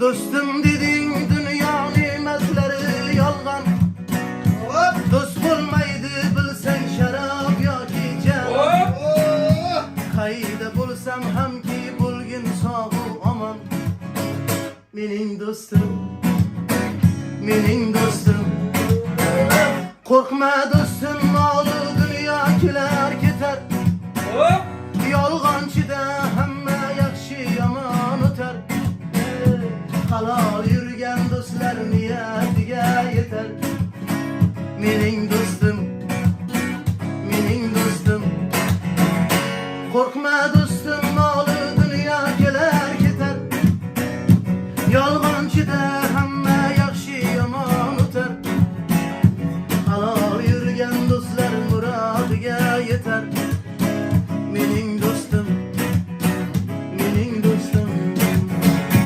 Dostum dedin dünya nimetleri yalgan. Dost bulmaydı bilsen şarap yoki cam. Kayda bulsam ham ki bulgin sog'u aman. Mening dostum, mening dostum. Korkma dostum, malı dünya keler keter. Yolg'onchida hamma yaxshi yomon o'tar. Halol yurgan do'stlar niyatiga yetar. Mening dostum, mening dostum. Korkma dostum, malı dünya keler keter. Yolg'on